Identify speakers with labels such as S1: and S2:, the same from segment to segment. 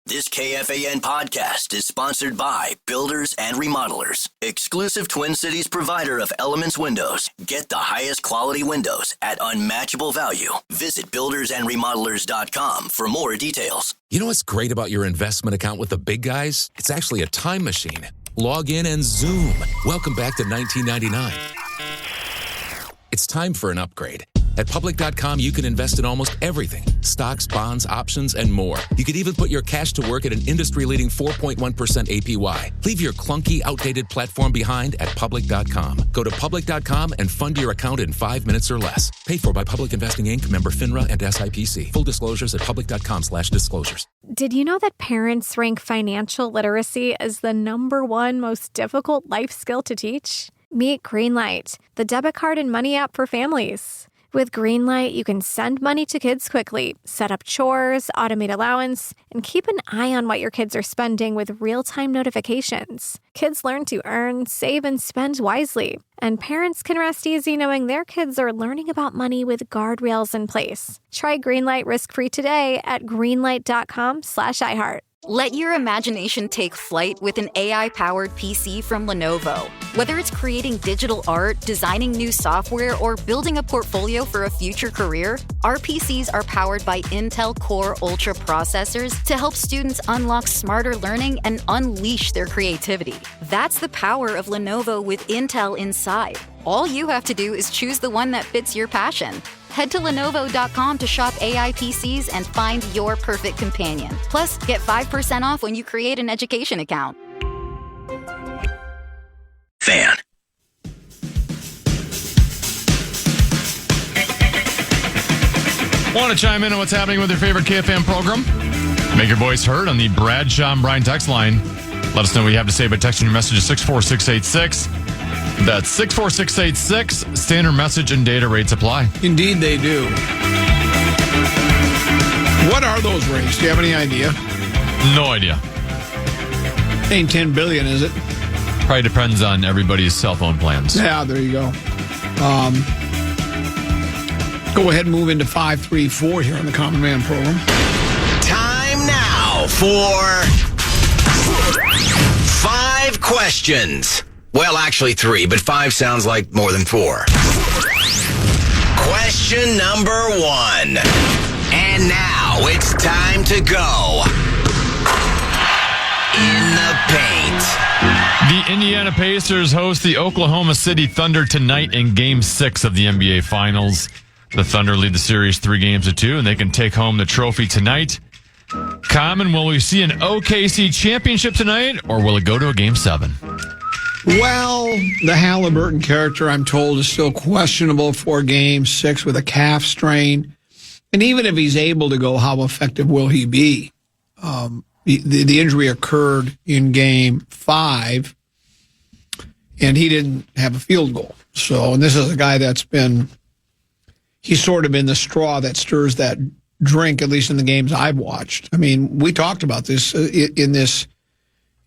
S1: This KFAN podcast is sponsored by Builders and Remodelers, exclusive Twin Cities provider of Elements Windows. Get the highest quality windows at unmatchable value. Visit buildersandremodelers.com for more details.
S2: You know what's great about your investment account with the big guys? It's actually a time machine. Log in and zoom. Welcome back to 1999. It's time for an upgrade. At public.com, you can invest in almost everything. Stocks, bonds, options, and more. You could even put your cash to work at an industry-leading 4.1% APY. Leave your clunky, outdated platform behind at public.com. Go to public.com and fund your account in 5 minutes or less. Paid for by Public Investing Inc., member FINRA and SIPC. Full disclosures at public.com/disclosures.
S3: Did you know that parents rank financial literacy as the #1 most difficult life skill to teach? Meet Greenlight, the debit card and money app for families. With Greenlight, you can send money to kids quickly, set up chores, automate allowance, and keep an eye on what your kids are spending with real-time notifications. Kids learn to earn, save, and spend wisely. And parents can rest easy knowing their kids are learning about money with guardrails in place. Try Greenlight risk-free today at greenlight.com/iHeart.
S4: Let your imagination take flight with an AI-powered PC from Lenovo. Whether it's creating digital art, designing new software, or building a portfolio for a future career, our PCs are powered by Intel Core Ultra processors to help students unlock smarter learning and unleash their creativity. That's the power of Lenovo with Intel inside. All you have to do is choose the one that fits your passion. Head to Lenovo.com to shop AI PCs and find your perfect companion. Plus, get 5% off when you create an education account.
S1: Fan.
S5: Want to chime in on what's happening with your favorite KFAN program? Make your voice heard on the Bradshaw and Bryan text line. Let us know what you have to say by texting your message to 64686. That's 64686. Standard message and data rates apply.
S6: Indeed, they do. What are those rates? Do you have any idea?
S5: No idea.
S6: Ain't 10 billion, is it?
S5: Probably depends on everybody's cell phone plans.
S6: Yeah, there you go. Go ahead and move into 534 here on the Common Man program.
S1: Time now for 5 questions. Well, actually 3, but 5 sounds like more than 4. Question number 1. And now it's time to go in the paint.
S5: The Indiana Pacers host the Oklahoma City Thunder tonight in Game 6 of the NBA Finals. The Thunder lead the series 3-2, and they can take home the trophy tonight. Common, will we see an OKC championship tonight, or will it go to a Game 7?
S6: Well, the Halliburton character, I'm told, is still questionable for Game 6 with a calf strain. And even if he's able to go, how effective will he be? The injury occurred in Game 5, and he didn't have a field goal. So, and this is a guy he's sort of been the straw that stirs that drink, at least in the games I've watched. I mean, we talked about this in this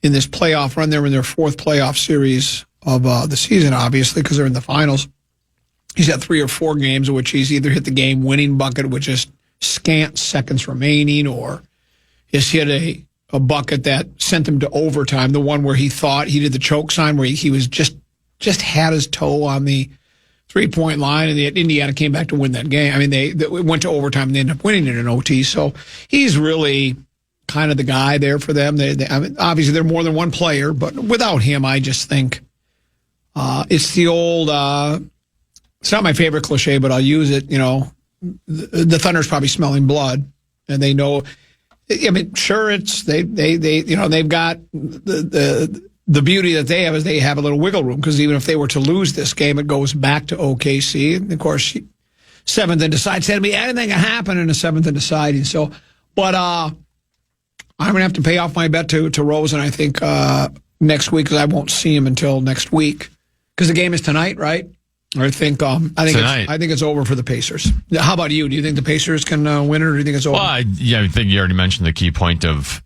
S6: playoff run. They're in their 4th playoff series of the season, obviously, because they're in the finals. He's had 3 or 4 games in which he's either hit the game-winning bucket with just scant seconds remaining, or has hit a bucket that sent them to overtime, the one where he thought he did the choke sign, where he was just had his toe on the 3-point line, and Indiana came back to win that game. I mean, they went to overtime and they ended up winning it in OT. So he's really kind of the guy there for them. I mean, obviously, they're more than one player, but without him, I just think it's the old. It's not my favorite cliche, but I'll use it. You know, the Thunder's probably smelling blood, and they know. I mean, sure, it's they you know, they've got the beauty that they have is they have a little wiggle room, because even if they were to lose this game, it goes back to OKC. And of course, 7th and deciding. Said to me, anything can happen in a 7th and deciding. So, but I'm going to have to pay off my bet to Rosen, I think, next week, because I won't see him until next week, because the game is tonight, right? I think it's over for the Pacers. How about you? Do you think the Pacers can win it, or do you think it's over?
S5: Well, I think you already mentioned the key point of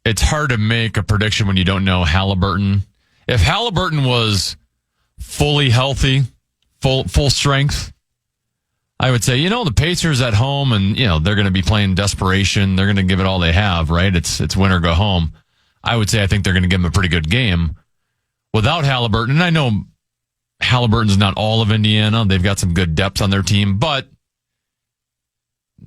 S5: it's hard to make a prediction when you don't know Halliburton. If Halliburton was fully healthy, full strength, I would say, the Pacers at home, and, they're going to be playing desperation. They're going to give it all they have, right? It's win or go home. I would say I think they're going to give them a pretty good game without Halliburton. And I know Halliburton's not all of Indiana. They've got some good depth on their team, but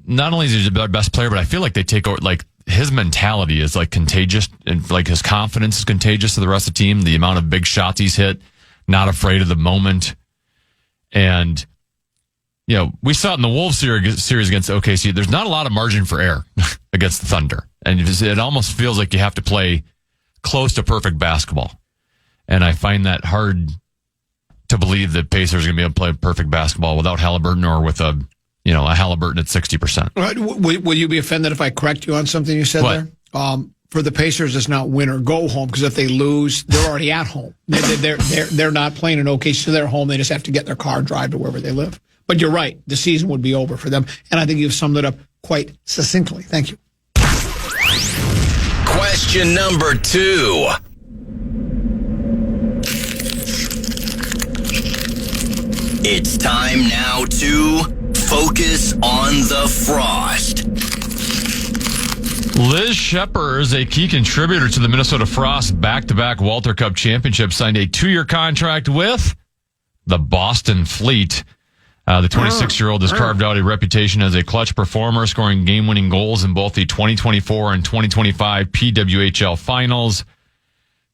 S5: not only is he the best player, but I feel like they take over, like his mentality is like contagious, and like his confidence is contagious to the rest of the team. The amount of big shots he's hit, not afraid of the moment. And, we saw it in the Wolves series against OKC. There's not a lot of margin for error against the Thunder. And it almost feels like you have to play close to perfect basketball. And I find that hard to believe that Pacers are going to be able to play perfect basketball without Halliburton or with a Halliburton at 60%.
S6: Will you be offended if I correct you on something you said there? For the Pacers, it's not win or go home, because if they lose, they're already at home. They're not playing in OKC, so they're home. They just have to get their car, drive to wherever they live. But you're right. The season would be over for them. And I think you've summed it up quite succinctly. Thank you.
S1: Question number 2. It's time now to focus on the frost.
S5: Liz Scheppers, a key contributor to the Minnesota Frost back-to-back Walter Cup championship, signed a 2-year contract with the Boston Fleet. The 26-year-old has carved out a reputation as a clutch performer, scoring game-winning goals in both the 2024 and 2025 PWHL finals.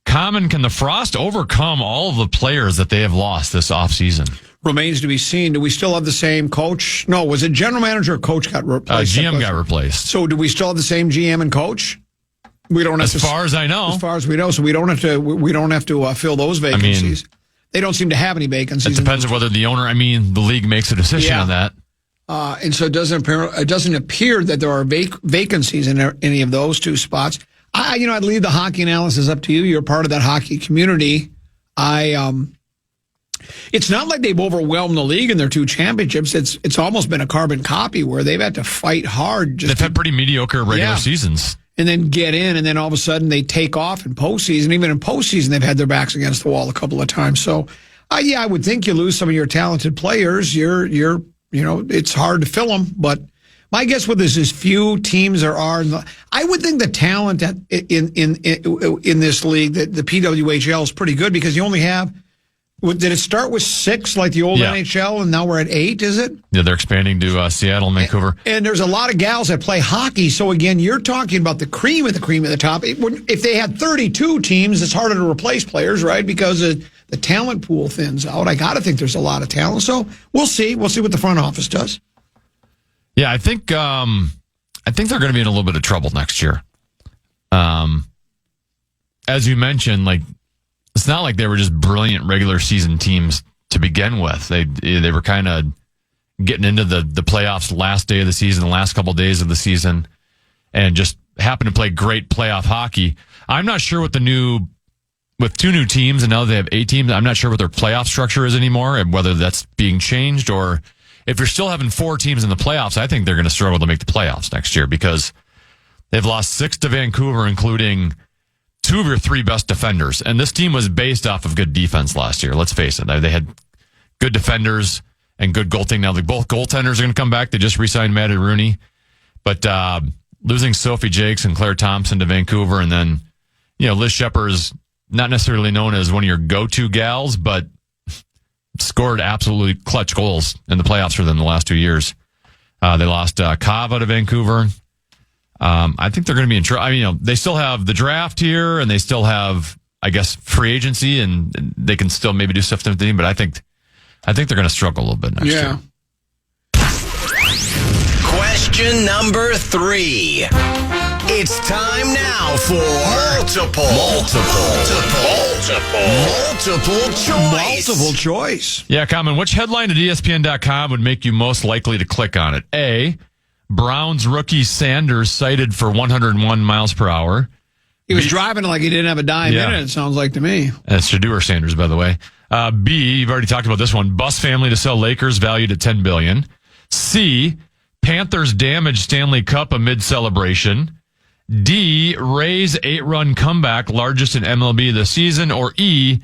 S5: Can the Frost overcome all of the players that they have lost this offseason?
S6: Remains to be seen. Do we still have the same coach? No, was it general manager or coach got replaced?
S5: GM got replaced.
S6: So do we still have the same GM and coach? We don't have
S5: as far as I know.
S6: As far as we know, so we don't have to fill those vacancies. They don't seem to have any vacancies.
S5: It depends on whether the the league makes a decision on that.
S6: And so it doesn't appear that there are vacancies in any of those two spots. I'd leave the hockey analysis up to you. You're part of that hockey community. It's not like they've overwhelmed the league in their 2 championships. It's almost been a carbon copy where they've had to fight hard.
S5: They've had pretty mediocre regular seasons.
S6: And then get in, and then all of a sudden they take off in postseason. Even in postseason, they've had their backs against the wall a couple of times. So, I would think you lose some of your talented players. It's hard to fill them. But my guess with this is few teams there are. I would think the talent in this league, the PWHL, is pretty good, because you only have. Did it start with 6 like the old NHL, and now we're at 8, is it?
S5: Yeah, they're expanding to Seattle and Vancouver.
S6: And there's a lot of gals that play hockey. So, again, you're talking about the cream of the top. If they had 32 teams, it's harder to replace players, right? Because the talent pool thins out. I got to think there's a lot of talent. So we'll see. We'll see what the front office does.
S5: Yeah, I think they're going to be in a little bit of trouble next year. As you mentioned, it's not like they were just brilliant regular season teams to begin with. They were kind of getting into the playoffs last day of the season, the last couple of days of the season, and just happened to play great playoff hockey. I'm not sure with 2 new teams, and now they have 8 teams, I'm not sure what their playoff structure is anymore, and whether that's being changed, or if you're still having 4 teams in the playoffs, I think they're going to struggle to make the playoffs next year, because they've lost 6 to Vancouver, including 2 of your 3 best defenders. And this team was based off of good defense last year. Let's face it. They had good defenders and good goaltending. Now, both goaltenders are going to come back. They just re-signed Maddie Rooney. But losing Sophie Jakes and Claire Thompson to Vancouver, and then, Liz Scheppers, not necessarily known as one of your go-to gals, but scored absolutely clutch goals in the playoffs for them the last 2 years. They lost Kava to Vancouver. I think they're going to be in trouble. They still have the draft here, and they still have, I guess, free agency, and they can still maybe do stuff to the team. But I think they're going to struggle a little bit next year.
S1: Question number 3. It's time now for multiple choice.
S5: Yeah, Common. Which headline at ESPN.com would make you most likely to click on it? A, Browns rookie Sanders cited for 101 miles per hour.
S6: He was driving like he didn't have a dime in it, it sounds like to me.
S5: That's Shedeur Sanders, by the way. B, you've already talked about this one. Bus family to sell Lakers valued at $10 billion. C, Panthers damage Stanley Cup amid celebration. D, Rays 8-run comeback, largest in MLB this season. Or E,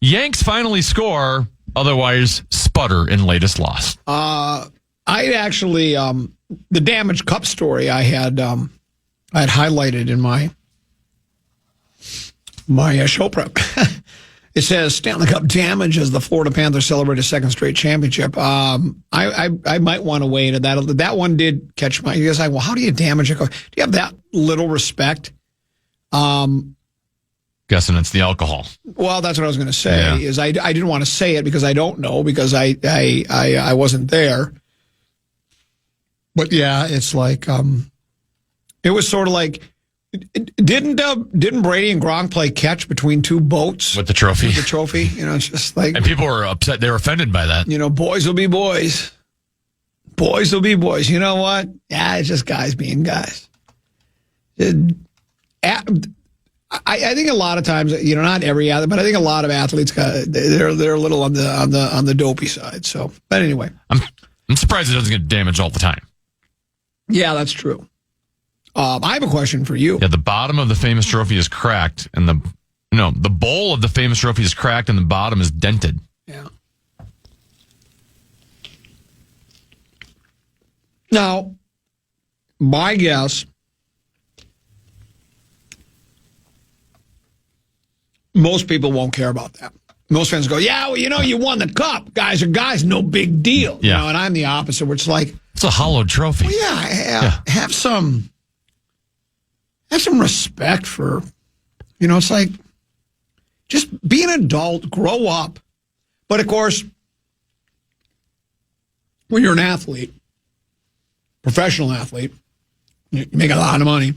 S5: Yanks finally score, otherwise sputter in latest loss.
S6: I I actually, the Damaged Cup story I had highlighted in my show prep. It says Stanley Cup damage as the Florida Panthers celebrate a second straight championship. I might want to weigh into that. That one did catch my. You guys like, well, how do you damage a cup? Do you have that little respect?
S5: Guessing it's the alcohol.
S6: Well, that's what I was going to say.
S5: Yeah.
S6: Is I didn't want to say it because I don't know because I wasn't there. But yeah, it's like it was sort of like. Didn't Brady and Gronk play catch between two boats
S5: with the trophy?
S6: It's just like,
S5: and people were upset. They were offended by that.
S6: Boys will be boys. Boys will be boys. You know what? Yeah, it's just guys being guys. I think a lot of times, not every athlete, but I think a lot of athletes they're a little on the dopey side. So, but anyway,
S5: I'm surprised it doesn't get damaged all the time.
S6: Yeah, that's true. I have a question for you.
S5: Yeah, the bottom of the famous trophy is cracked, and the bowl of the famous trophy is cracked, and the bottom is dented.
S6: Yeah. Now, my guess, most people won't care about that. Most fans go, yeah, well, you won the cup. Guys are guys, no big deal.
S5: Yeah.
S6: And I'm the opposite, where it's like,
S5: it's a hollowed trophy.
S6: Well, have some respect for, it's like, just be an adult, grow up. But of course, when you're an athlete, professional athlete, you make a lot of money.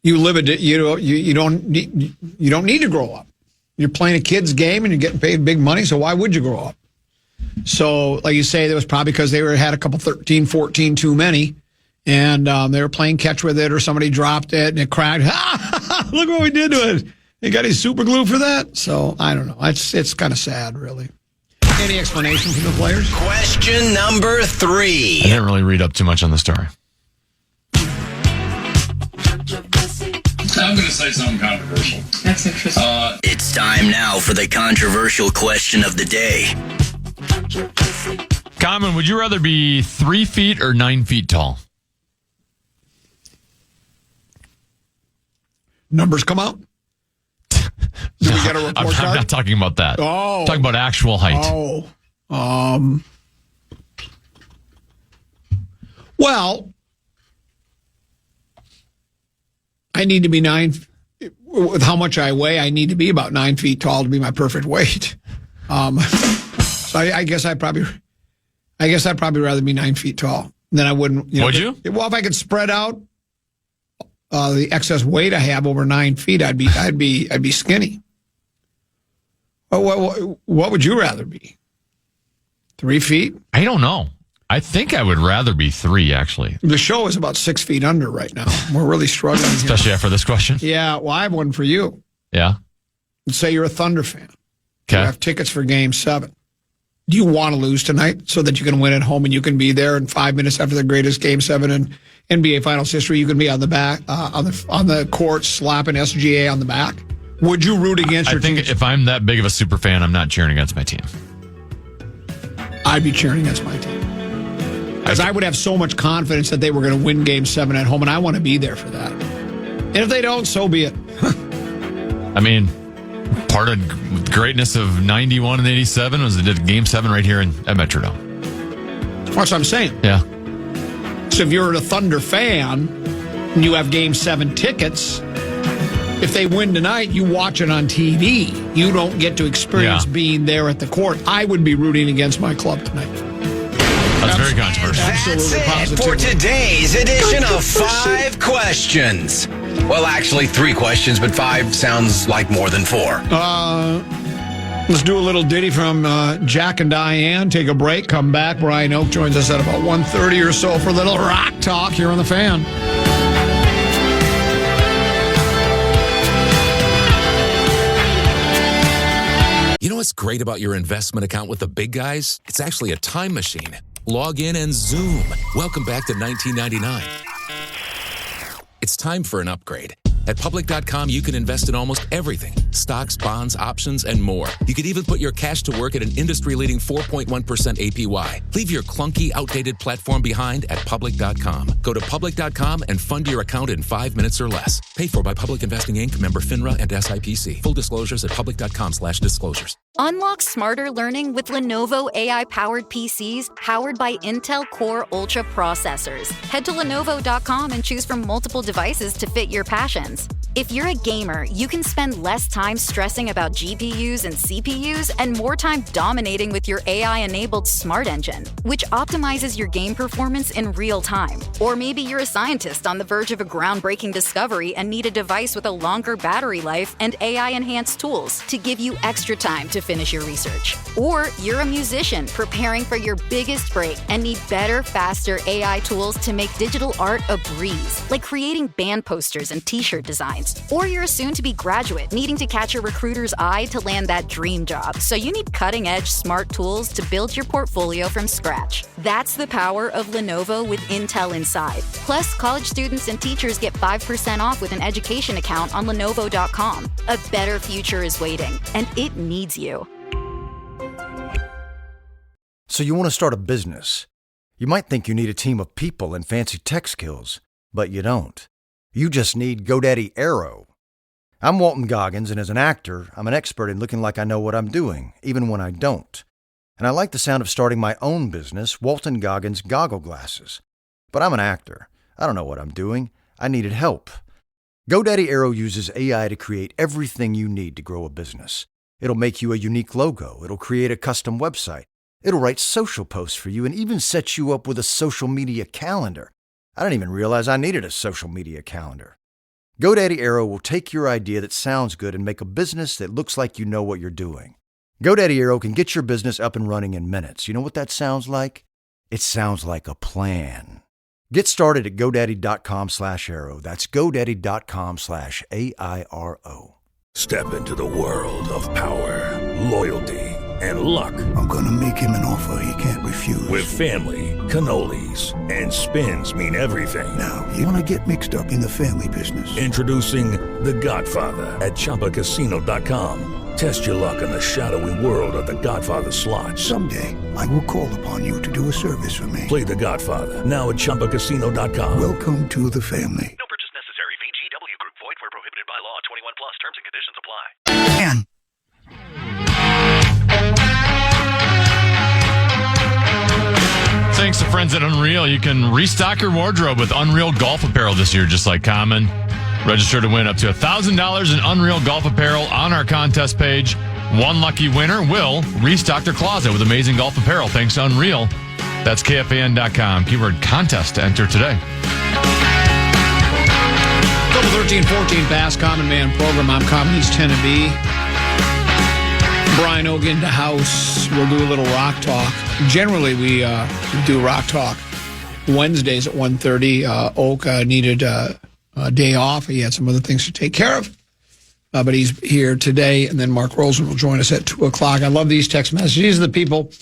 S6: You live it. You don't need to grow up. You're playing a kid's game and you're getting paid big money. So why would you grow up? So, like you say, that was probably because they had a couple 13, 14 too many, and they were playing catch with it, or somebody dropped it and it cracked. Look what we did to it. You got any super glue for that? So I don't know. It's kind of sad, really. Any explanation from the players?
S1: Question number 3.
S5: I didn't really read up too much on the story.
S7: I'm going to say something controversial.
S8: That's interesting.
S1: It's time now for the controversial question of the day.
S5: Common, would you rather be 3 feet or 9 feet tall?
S6: Numbers come out? Do we get a report
S5: I'm
S6: card?
S5: not talking about that.
S6: Oh.
S5: I'm talking about actual height.
S6: Oh. Well, I need to be with how much I weigh, I need to be about 9 feet tall to be my perfect weight. So I guess I'd probably rather be 9 feet tall than I wouldn't.
S5: Would you?
S6: Well, if I could spread out the excess weight I have over 9 feet, I'd be skinny. What would you rather be? 3 feet?
S5: I don't know. I think I would rather be 3, actually.
S6: The show is about 6 feet under right now. We're really struggling here.
S5: Especially after this question.
S6: Yeah, well, I have one for you.
S5: Yeah.
S6: Let's say you're a Thunder fan.
S5: Okay.
S6: You have tickets for Game 7. Do you want to lose tonight so that you can win at home and you can be there in 5 minutes after the greatest Game 7 in NBA Finals history? You can be on the back, on the court, slapping SGA on the back. Would you root against your team?
S5: I think if I'm that big of a super fan, I'm not cheering against my team.
S6: I'd be cheering against my team. Because I would have so much confidence that they were going to win Game 7 at home, and I want to be there for that. And if they don't, so be it.
S5: I mean, part of greatness of 91 and 87 was they did Game 7 right here at Metrodome.
S6: That's what I'm saying.
S5: Yeah.
S6: So if you're a Thunder fan and you have Game 7 tickets, if they win tonight, you watch it on TV. You don't get to experience being there at the court. I would be rooting against my club tonight.
S5: That's very controversial.
S1: That's it for today's edition of 5 questions. Well, actually 3 questions, but 5 sounds like more than 4.
S6: Let's do a little ditty from Jack and Diane. Take a break, come back. Brian Oak joins us at about 1:30 or so for a little rock talk here on The Fan.
S2: You know what's great about your investment account with the big guys? It's actually a time machine. Log in and zoom. Welcome back to 1999. It's time for an upgrade. At Public.com, you can invest in almost everything. Stocks, bonds, options, and more. You could even put your cash to work at an industry-leading 4.1% APY. Leave your clunky, outdated platform behind at Public.com. Go to Public.com and fund your account in 5 minutes or less. Paid for by Public Investing Inc., member FINRA and SIPC. Full disclosures at Public.com/disclosures.
S4: Unlock smarter learning with Lenovo AI-powered PCs powered by Intel Core Ultra processors. Head to Lenovo.com and choose from multiple devices to fit your passions. If you're a gamer, you can spend less time stressing about GPUs and CPUs and more time dominating with your AI-enabled Smart Engine, which optimizes your game performance in real time. Or maybe you're a scientist on the verge of a groundbreaking discovery and need a device with a longer battery life and AI-enhanced tools to give you extra time to finish your research. Or you're a musician preparing for your biggest break and need better, faster AI tools to make digital art a breeze, like creating band posters and t-shirt designs. Or you're a soon-to-be graduate needing to catch a recruiter's eye to land that dream job, so you need cutting-edge smart tools to build your portfolio from scratch. That's the power of Lenovo with Intel inside. Plus, college students and teachers get 5% off with an education account on Lenovo.com. A better future is waiting, and it needs you.
S7: So you want to start a business. You might think you need a team of people and fancy tech skills, but you don't. You just need GoDaddy Aero. I'm Walton Goggins, and as an actor, I'm an expert in looking like I know what I'm doing, even when I don't. And I like the sound of starting my own business, Walton Goggins Goggle Glasses. But I'm an actor. I don't know what I'm doing. I needed help. GoDaddy Aero uses AI to create everything you need to grow a business. It'll make you a unique logo. It'll create a custom website. It'll write social posts for you and even set you up with a social media calendar. I didn't even realize I needed a social media calendar. GoDaddy Aero will take your idea that sounds good and make a business that looks like you know what you're doing. GoDaddy Aero can get your business up and running in minutes. You know what that sounds like? It sounds like a plan. Get started at GoDaddy.com/Aero. That's GoDaddy.com/AIRO.
S8: Step into the world of power, loyalty, and luck.
S9: I'm gonna make him an offer he can't refuse.
S8: With family, cannolis, and spins mean everything.
S9: Now, you wanna get mixed up in the family business.
S8: Introducing The Godfather at ChumbaCasino.com. Test your luck in the shadowy world of The Godfather slot.
S9: Someday, I will call upon you to do a service for me.
S8: Play The Godfather now at ChumbaCasino.com.
S9: Welcome to the family.
S10: No purchase necessary. VGW Group. Void where prohibited by law. 21 plus. Terms and conditions apply.
S9: And
S5: Thanks to friends at Unreal, you can restock your wardrobe with Unreal Golf Apparel this year, just like Common. Register to win up to $1,000 in Unreal Golf Apparel on our contest page. One lucky winner will restock their closet with amazing golf apparel thanks to Unreal. That's KFAN.com. Keyword contest to enter today.
S6: Double 1314 Fast Common Man program. I'm Common East Tennessee. Brian Ogan to house. We'll do a little rock talk. Generally, we do rock talk Wednesdays at 1:30. Oak needed a day off. He had some other things to take care of. But he's here today. And then Mark Rosen will join us at 2 o'clock. I love these text messages. These are the people.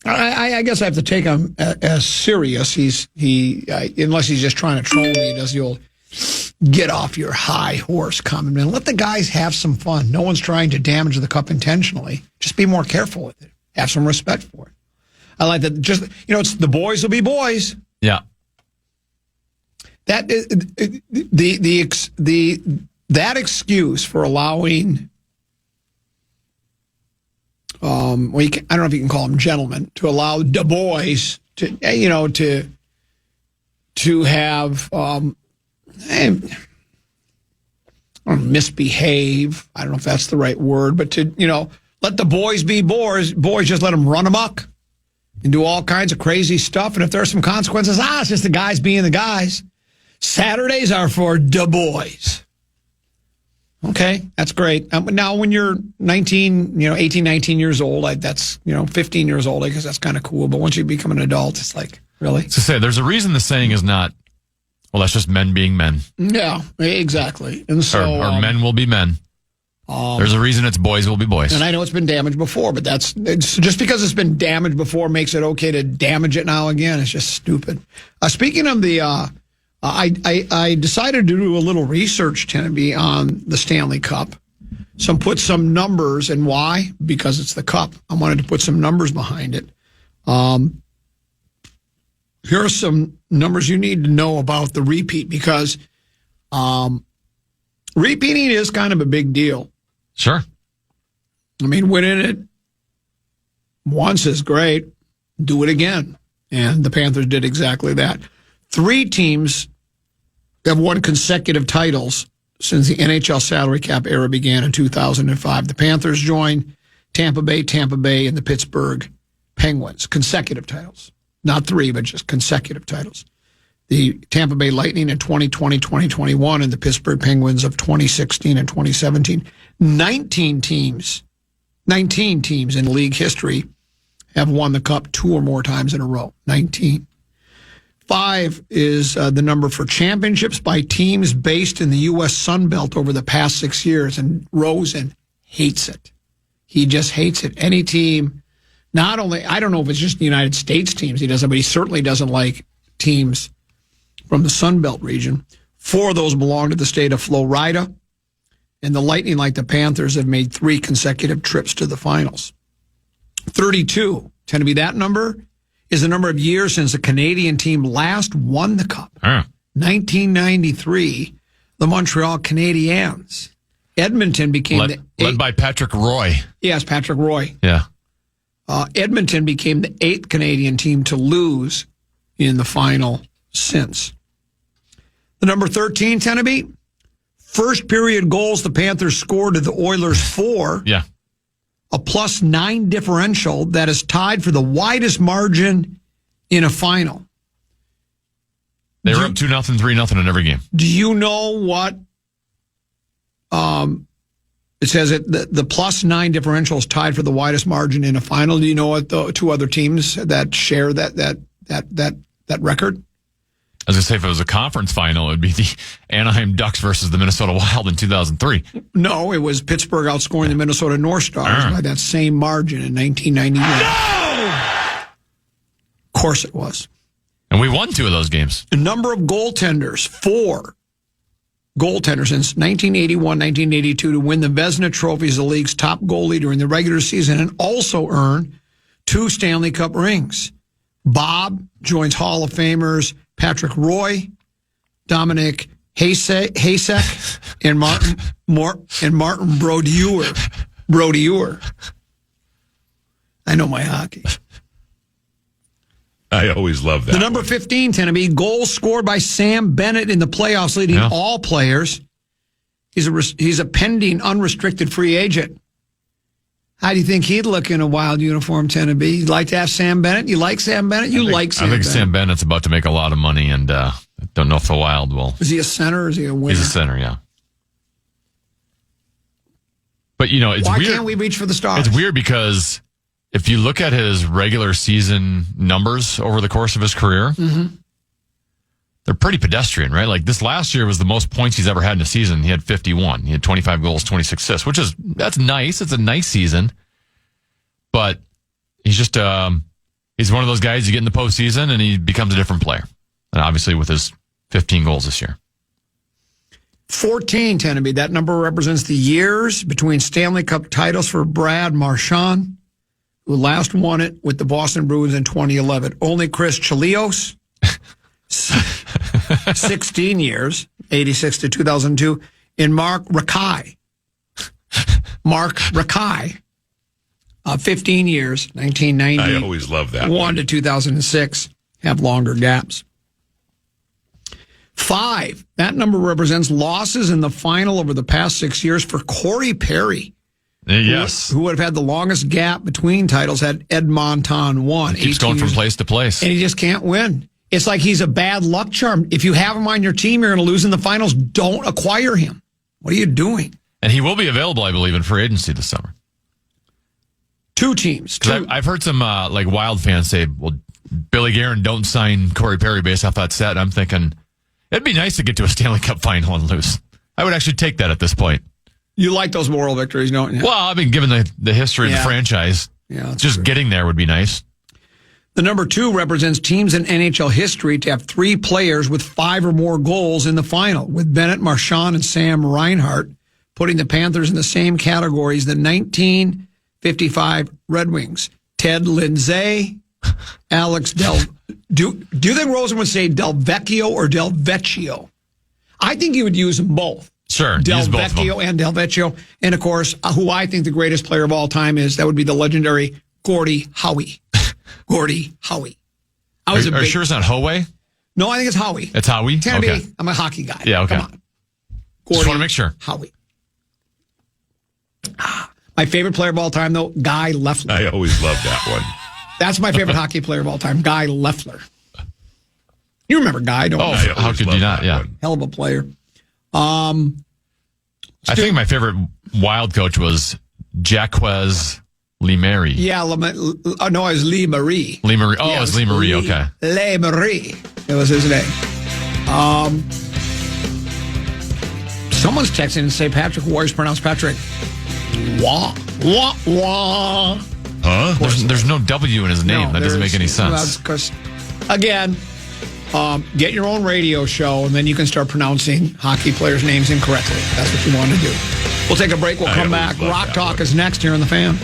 S6: I guess I have to take him as serious. Unless he's just trying to troll me, he does the old get off your high horse, Common Man. Let the guys have some fun. No one's trying to damage the cup intentionally. Just be more careful with it. Have some respect for it. I like that. Just, it's the boys will be boys.
S5: Yeah.
S6: That that excuse for allowing, I don't know if you can call them gentlemen, to allow the boys to have, misbehave. I don't know if that's the right word, but to, let the boys be boys, just let them run amok and do all kinds of crazy stuff. And if there's some consequences, it's just the guys being the guys. Saturdays are for the boys. Okay, that's great. Now, when you're 18, 19 years old, that's, 15 years old, I guess that's kind of cool. But once you become an adult, it's like, really?
S5: To say, there's a reason the saying is not, well, that's just men being men.
S6: Yeah, exactly. And so,
S5: or men will be men. There's a reason it's boys will be boys.
S6: And I know it's been damaged before, but it's just because it's been damaged before makes it okay to damage it now again. It's just stupid. Speaking of the I decided to do a little research, Tennessee, on the Stanley Cup. Put some numbers, and why? Because it's the Cup. I wanted to put some numbers behind it. Here are some numbers you need to know about the repeat, because repeating is kind of a big deal.
S5: Sure.
S6: I mean, winning it once is great. Do it again. And the Panthers did exactly that. 3 teams have won consecutive titles since the NHL salary cap era began in 2005. The Panthers joined Tampa Bay, and the Pittsburgh Penguins. Consecutive titles. Not 3, but just consecutive titles. The Tampa Bay Lightning in 2020, 2021, and the Pittsburgh Penguins of 2016 and 2017. 19 teams in league history have won the Cup 2 or more times in a row. 19. 5 is the number for championships by teams based in the U.S. Sun Belt over the past 6 years, and Rosen hates it. He just hates it. Any team, not only, I don't know if it's just the United States teams he doesn't, but he certainly doesn't like teams from the Sun Belt region. 4 of those belong to the state of Florida, and the Lightning, like the Panthers, have made 3 consecutive trips to the finals. 32, tend to be that number, is the number of years since a Canadian team last won the Cup. 1993, the Montreal Canadiens. Edmonton became
S5: led by Patrick Roy.
S6: Yes, Patrick Roy.
S5: Yeah.
S6: Edmonton became the 8th Canadian team to lose in the final since. The number 13, Tennessee, first period goals the Panthers scored to the Oilers 4.
S5: Yeah.
S6: A +9 differential that is tied for the widest margin in a final.
S5: They were up 2-0, 3-0 in every game.
S6: Do you know what it says? The +9 differential is tied for the widest margin in a final. Do you know what the 2 other teams that share that record?
S5: I was going to say, if it was a conference final, it would be the Anaheim Ducks versus the Minnesota Wild in 2003.
S6: No, it was Pittsburgh outscoring the Minnesota North Stars by that same margin in 1991. No! Of course it was.
S5: And we won 2 of those games.
S6: The number of goaltenders, 4 goaltenders since 1981, 1982 to win the Vezina Trophy as the league's top goalie during the regular season and also earn 2 Stanley Cup rings. Bob joins Hall of Famers Patrick Roy, Dominic Hasek, and Martin Brodeur. I know my hockey.
S8: I always love that.
S6: The number 15, Tennessee, goals scored by Sam Bennett in the playoffs, leading all players. He's a pending unrestricted free agent. How do you think he'd look in a Wild uniform, Tennessee? You'd like to have Sam Bennett? You like Sam Bennett? I think
S5: Sam Bennett's about to make a lot of money, and I don't know if the Wild will.
S6: Is he a center or is he a winger?
S5: He's a center, yeah. But, it's weird.
S6: Why can't we reach for the stars?
S5: It's weird because if you look at his regular season numbers over the course of his career, they're pretty pedestrian, right? Like this last year was the most points he's ever had in a season. He had 51. He had 25 goals, 26 assists, that's nice. It's a nice season. But he's just, he's one of those guys you get in the postseason and he becomes a different player. And obviously with his 15 goals this year.
S6: 14, Tennessee. That number represents the years between Stanley Cup titles for Brad Marchand, who last won it with the Boston Bruins in 2011. Only Chris Chelios, 16 years, 86 to 2002, and Mark Rakai, 15 years, 1990.
S8: I always love that
S6: 1 to 2006, have longer gaps. 5, that number represents losses in the final over the past 6 years for Corey Perry.
S5: Yes.
S6: Who would have had the longest gap between titles had Edmonton won.
S5: He keeps going from place to place.
S6: And he just can't win. It's like he's a bad luck charm. If you have him on your team, you're going to lose in the finals. Don't acquire him. What are you doing?
S5: And he will be available, I believe, in free agency this summer.
S6: 2 teams.
S5: I've heard some Wild fans say, well, Billy Guerin don't sign Corey Perry based off that set. I'm thinking it'd be nice to get to a Stanley Cup final and lose. I would actually take that at this point.
S6: You like those moral victories, don't you?
S5: Well, I mean, given the history of the franchise, just getting there would be nice.
S6: The number 2 represents teams in NHL history to have 3 players with 5 or more goals in the final, with Bennett Marchand and Sam Reinhart putting the Panthers in the same category as the 1955 Red Wings. Ted Lindsay, Alex Del... Do you think Rosen would say Del Vecchio or Del Vecchio? I think he would use them both.
S5: Sure.
S6: Del Vecchio and Del Vecchio. And, of course, who I think the greatest player of all time is, that would be the legendary Gordie Howe. Gordie Howe.
S5: Are you sure it's not Howe?
S6: No, I think it's Howie.
S5: It's Howie?
S6: Can
S5: okay.
S6: be. I'm a hockey guy.
S5: Yeah, okay.
S6: Come on.
S5: Just want to make sure.
S6: Howie. My favorite player of all time, though, Guy Leffler.
S11: I always loved that one.
S6: That's my favorite hockey player of all time, Guy Leffler. You remember Guy, don't you?
S5: How could you not? Yeah.
S6: Hell of a player.
S5: I think my favorite wild coach was Jacques Lemery.
S6: Yeah, no, it was Lee Marie.
S5: Lee Marie. Oh, yeah, it was Lee Marie, okay.
S6: Lee Marie. It was his name. Someone's texting and say Patrick Warrior's pronounced Patrick. Wah, wah, wah.
S5: Huh? There's no W in his name. That doesn't make any sense.
S6: Because, again, get your own radio show, and then you can start pronouncing hockey players' names incorrectly. That's what you want to do. We'll take a break. We'll come back. Rock Talk is next here on The Fan.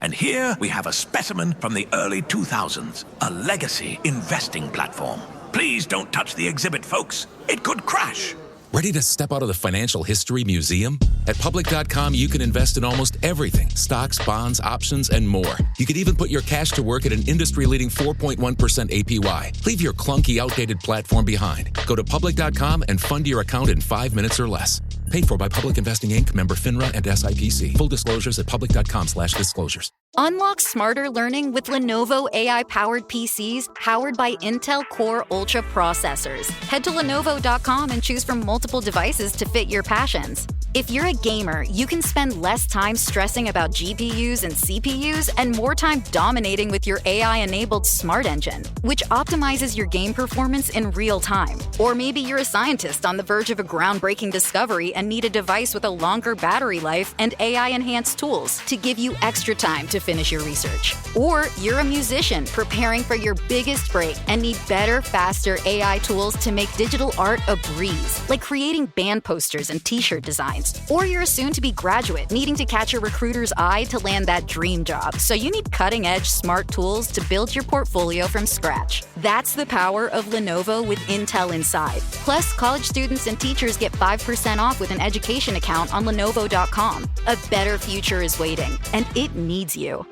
S12: And here we have a specimen from the early 2000s, a legacy investing platform. Please don't touch the exhibit, folks. It could crash.
S2: Ready to step out of the financial history museum? At Public.com, you can invest in almost everything. Stocks, bonds, options, and more. You could even put your cash to work at an industry-leading 4.1% APY. Leave your clunky, outdated platform behind. Go to Public.com and fund your account in 5 minutes or less. Paid for by Public Investing Inc., member FINRA and SIPC. Full disclosures at Public.com/disclosures.
S4: Unlock smarter learning with Lenovo AI-powered PCs powered by Intel Core Ultra processors. Head to Lenovo.com and choose from multiple devices to fit your passions. If you're a gamer, you can spend less time stressing about GPUs and CPUs and more time dominating with your AI-enabled Smart Engine, which optimizes your game performance in real time. Or maybe you're a scientist on the verge of a groundbreaking discovery and need a device with a longer battery life and AI-enhanced tools to give you extra time to finish your research. Or you're a musician preparing for your biggest break and need better, faster AI tools to make digital art a breeze, like creating band posters and t-shirt designs. Or you're a soon-to-be graduate needing to catch a recruiter's eye to land that dream job, so you need cutting-edge smart tools to build your portfolio from scratch. That's the power of Lenovo with Intel inside. Plus, college students and teachers get 5% off with an education account on Lenovo.com. A better future is waiting, and it needs you.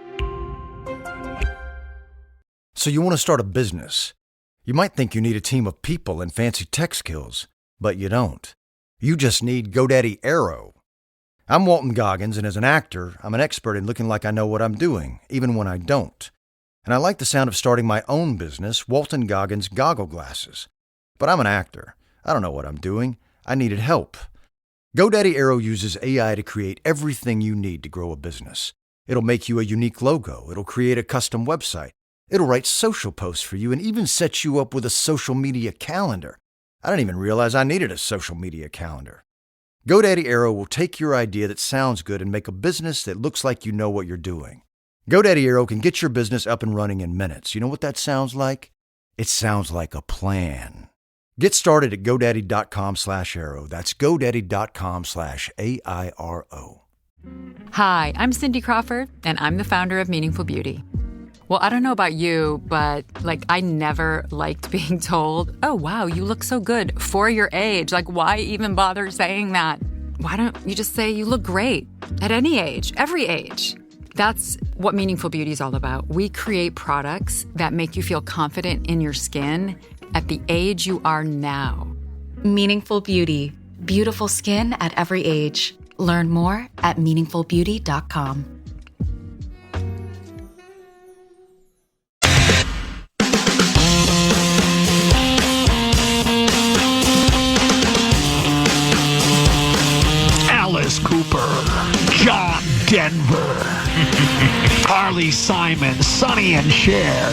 S7: So you want to start a business. You might think you need a team of people and fancy tech skills, but you don't. You just need GoDaddy Aero. I'm Walton Goggins, and as an actor, I'm an expert in looking like I know what I'm doing, even when I don't. And I like the sound of starting my own business, Walton Goggins Goggle Glasses. But I'm an actor. I don't know what I'm doing. I needed help. GoDaddy Aero uses AI to create everything you need to grow a business. It'll make you a unique logo. It'll create a custom website. It'll write social posts for you and even set you up with a social media calendar. I didn't even realize I needed a social media calendar. GoDaddy Aero will take your idea that sounds good and make a business that looks like you know what you're doing. GoDaddy Aero can get your business up and running in minutes. You know what that sounds like? It sounds like a plan. Get started at GoDaddy.com/Aero. That's GoDaddy.com/AIRO.
S13: Hi, I'm Cindy Crawford, and I'm the founder of Meaningful Beauty. Well, I don't know about you, but I never liked being told, oh, wow, you look so good for your age. Why even bother saying that? Why don't you just say you look great at any age, every age? That's what Meaningful Beauty is all about. We create products that make you feel confident in your skin at the age you are now.
S14: Meaningful Beauty. Beautiful skin at every age. Learn more at meaningfulbeauty.com.
S15: Alice Cooper, John Denver, Carly Simon, Sonny and Cher.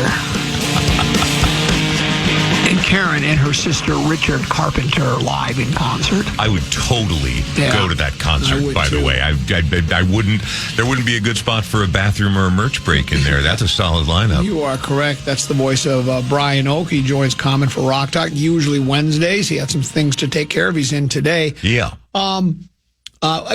S15: In
S6: Karen and her sister Richard Carpenter live in concert.
S11: I would totally go to that concert, by the way. I wouldn't, there wouldn't be a good spot for a bathroom or a merch break in there. That's a solid lineup.
S6: You are correct. That's the voice of Brian Oak. He joins Common for Rock Talk, usually Wednesdays. He had some things to take care of. He's in today.
S11: Yeah.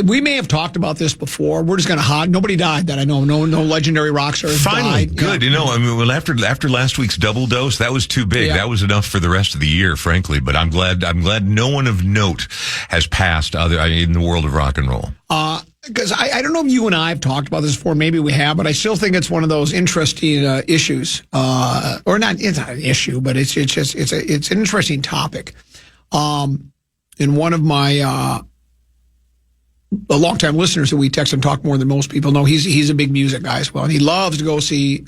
S6: We may have talked about this before. We're just going to hog. Nobody died that I know. No legendary rock stars
S11: Finally,
S6: died.
S11: good.
S6: Yeah.
S11: I mean, well, after last week's double dose, that was too big.
S6: Yeah.
S11: That was enough for the rest of the year, frankly. But I'm glad no one of note has passed in the world of rock and roll.
S6: Because I don't know if you and I have talked about this before. Maybe we have, but I still think it's one of those interesting issues. Or not. It's not an issue, but it's an interesting topic. In one of my longtime listeners who we text and talk more than most people know, he's a big music guy as well, and he loves to go see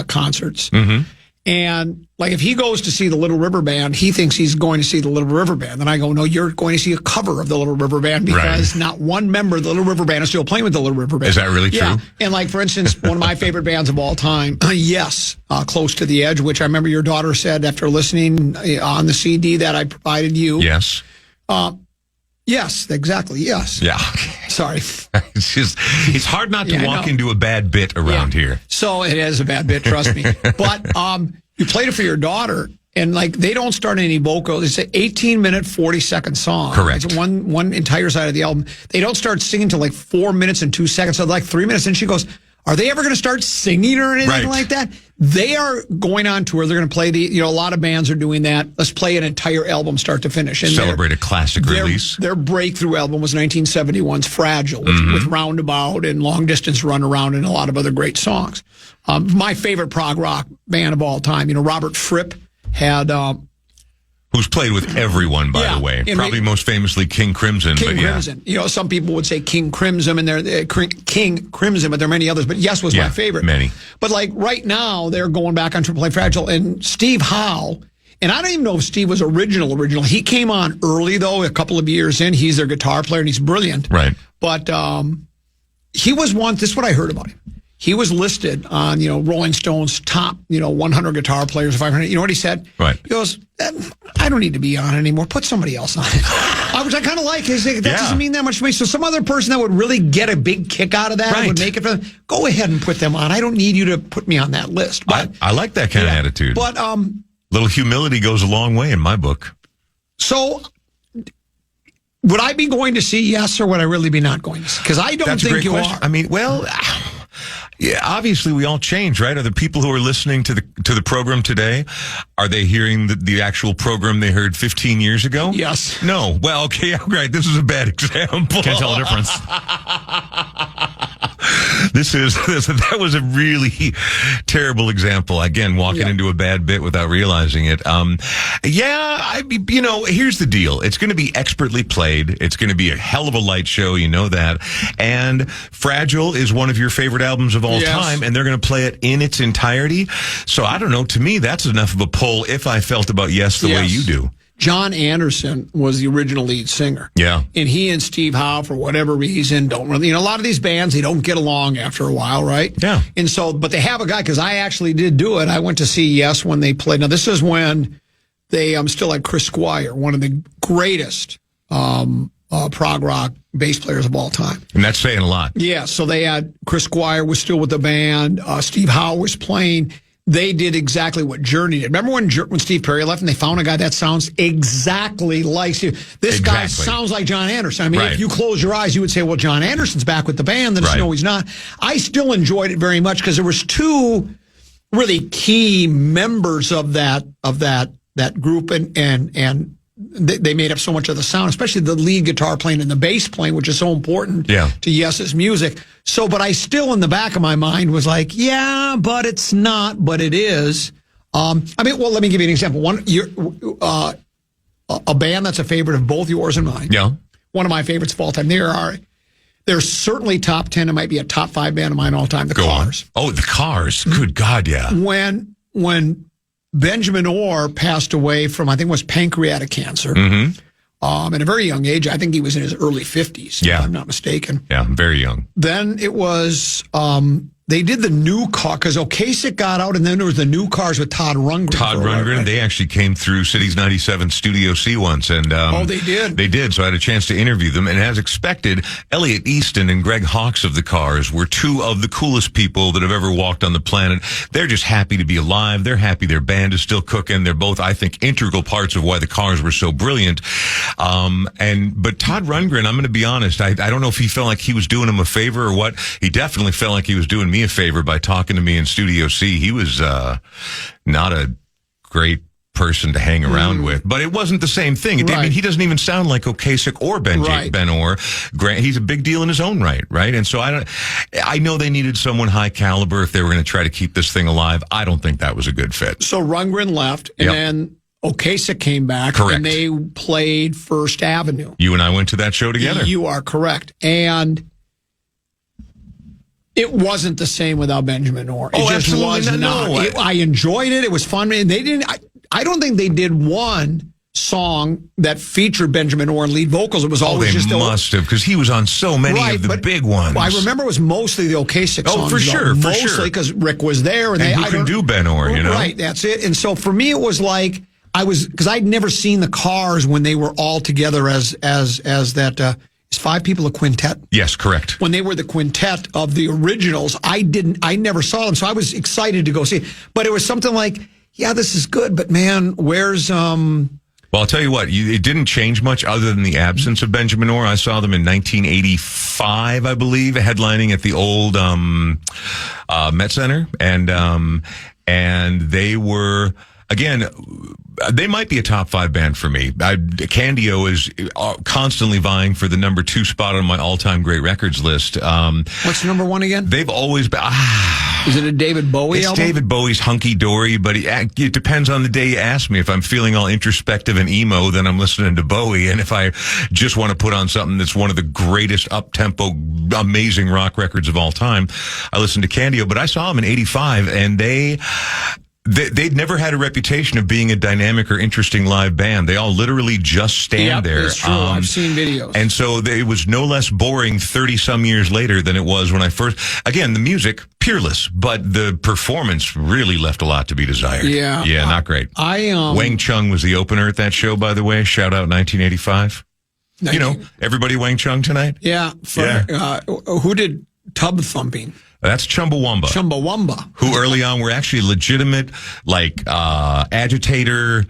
S6: concerts.
S11: Mm-hmm.
S6: And like if he goes to see the Little River Band, he thinks he's going to see the Little River Band. Then I go, no, you're going to see a cover of the Little River Band because not one member of the Little River Band is still playing with the Little River Band.
S11: Is that really true?
S6: Yeah. And like, for instance, one of my favorite bands of all time, Yes, Close to the Edge, which I remember your daughter said after listening on the CD that I provided you.
S11: Yes.
S6: Yes, exactly. Yes.
S11: Yeah.
S6: Sorry.
S11: It's hard not to walk into a bad bit around here.
S6: So it is a bad bit, trust me. But you played it for your daughter, and like they don't start any vocals. It's an 18-minute, 40-second song.
S11: Correct.
S6: It's one entire side of the album. They don't start singing till like 4 minutes and 2 seconds. So like 3 minutes, and she goes, "Are they ever going to start singing or anything like that?" They are going on tour. They're going to play a lot of bands are doing that. Let's play an entire album start to finish. And
S11: celebrate a classic release.
S6: Their breakthrough album was 1971's Fragile with Roundabout and Long Distance Runaround and a lot of other great songs. My favorite prog rock band of all time, Robert Fripp had...
S11: who's played with everyone, by the way. Probably most famously King Crimson.
S6: King Crimson. Some people would say King Crimson, and King Crimson, but there are many others. But Yes was my favorite.
S11: Many.
S6: But like right now, they're going back on to play Fragile, and Steve Howe. And I don't even know if Steve was original. He came on early though, a couple of years in. He's their guitar player, and he's brilliant.
S11: Right.
S6: But he was one. This is what I heard about him. He was listed on, Rolling Stone's top, 100 guitar players, 500. You know what he said?
S11: Right.
S6: He goes, I don't need to be on it anymore. Put somebody else on it. Which I kind of like. That doesn't mean that much to me. So some other person that would really get a big kick out of that and would make it for them, go ahead and put them on. I don't need you to put me on that list. But
S11: I like that kind of attitude.
S6: But
S11: little humility goes a long way in my book.
S6: So would I be going to see Yes, or would I really be not going to see? Because I don't think you are.
S11: I mean, yeah, obviously we all change, right? Are the people who are listening to the program today, are they hearing the actual program they heard 15 years ago?
S6: Yes.
S11: No. Well, okay, right. This is a bad example.
S5: Can't tell the difference.
S11: That was a really terrible example. Again, walking into a bad bit without realizing it. Here's the deal. It's going to be expertly played. It's going to be a hell of a light show. You know that. And Fragile is one of your favorite albums of all time, and they're going to play it in its entirety. So I don't know. To me, that's enough of a pull if I felt about Yes the way you do.
S6: John Anderson was the original lead singer.
S11: Yeah.
S6: And he and Steve Howe, for whatever reason, don't really, a lot of these bands, they don't get along after a while, right?
S11: Yeah.
S6: And so, but they have a guy, because I actually did do it. I went to see Yes when they played. Now, this is when they still had Chris Squire, one of the greatest prog rock bass players of all time.
S11: And that's saying a lot.
S6: Yeah. So they had Chris Squire was still with the band. Steve Howe was playing. They did exactly what Journey did. Remember when Steve Perry left and they found a guy that sounds exactly like Steve? This guy sounds like John Anderson. I mean, if you close your eyes, you would say, well, John Anderson's back with the band. Then no, he's not. I still enjoyed it very much because there was two really key members of that group, and they made up so much of the sound, especially the lead guitar playing and the bass playing, which is so important to Yes's music. So, but I still, in the back of my mind, was like, yeah, but it's not, but it is. Let me give you an example. A band that's a favorite of both yours and mine.
S11: Yeah.
S6: One of my favorites of all time. They're certainly top 10. It might be a top 5 band of mine all time. The Cars.
S11: Oh, the Cars. Good God, yeah.
S6: When Benjamin Orr passed away from, I think it was pancreatic cancer. At a very young age. I think he was in his early 50s, if I'm not mistaken.
S11: Yeah, very young.
S6: Then it was They did the new car because Ocasek got out, and then there was the new cars with Todd Rundgren.
S11: Todd Rundgren, they actually came through Cities 97 Studio C once, and
S6: they did.
S11: They did. So I had a chance to interview them, and as expected, Elliot Easton and Greg Hawkes of the Cars were two of the coolest people that have ever walked on the planet. They're just happy to be alive. They're happy their band is still cooking. They're both, I think, integral parts of why the Cars were so brilliant. But Todd Rundgren, I'm going to be honest, I don't know if he felt like he was doing him a favor or what. He definitely felt like he was doing me a favor by talking to me in Studio C. He was not a great person to hang around with, but it wasn't the same thing. I mean, he doesn't even sound like Ocasek or Ben Orr. He's a big deal in his own right? And so I know they needed someone high caliber if they were going to try to keep this thing alive. I don't think that was a good fit.
S6: So Rundgren left, and then Ocasek came back, and they played First Avenue.
S11: You and I went to that show together.
S6: You are correct. And it wasn't the same without Benjamin Orr. It just was not. I enjoyed it. It was fun. And they didn't. I don't think they did one song that featured Benjamin Orr in lead vocals. It was always just.
S11: They must have, because he was on so many of the big ones.
S6: I remember it was mostly the Ocasek songs.
S11: Oh, for sure,
S6: mostly because Rick was there, and
S11: who can do Ben Orr? You know,
S6: right? That's it. And so for me, it was like because I'd never seen the Cars when they were all together as that. Is 5 people a quintet?
S11: Yes, correct.
S6: When they were the quintet of the originals, I never saw them, so I was excited to go see it. But it was something like, yeah, this is good, but man, where's
S11: Well, I'll tell you what, it didn't change much other than the absence of Benjamin Orr. I saw them in 1985, I believe, headlining at the old Met Center, and they were, again, they might be a top 5 band for me. Candio is constantly vying for the number 2 spot on my all-time great records list.
S6: What's number 1 again?
S11: They've always been.
S6: Is it a David Bowie album?
S11: It's David Bowie's Hunky Dory, but it depends on the day you ask me. If I'm feeling all introspective and emo, then I'm listening to Bowie. And if I just want to put on something that's one of the greatest up-tempo, amazing rock records of all time, I listen to Candio. But I saw them in 85, and they'd never had a reputation of being a dynamic or interesting live band. They all literally just stand there.
S6: That's true. I've seen videos.
S11: And so it was no less boring 30-some years later than it was when I first... Again, the music, peerless, but the performance really left a lot to be desired.
S6: Yeah.
S11: Yeah, not great. Wang Chung was the opener at that show, by the way. Shout out 1985. You know, everybody Wang Chung tonight?
S6: Yeah. Who did Tub Thumping?
S11: That's Chumbawamba. Who early on were actually legitimate, agitator,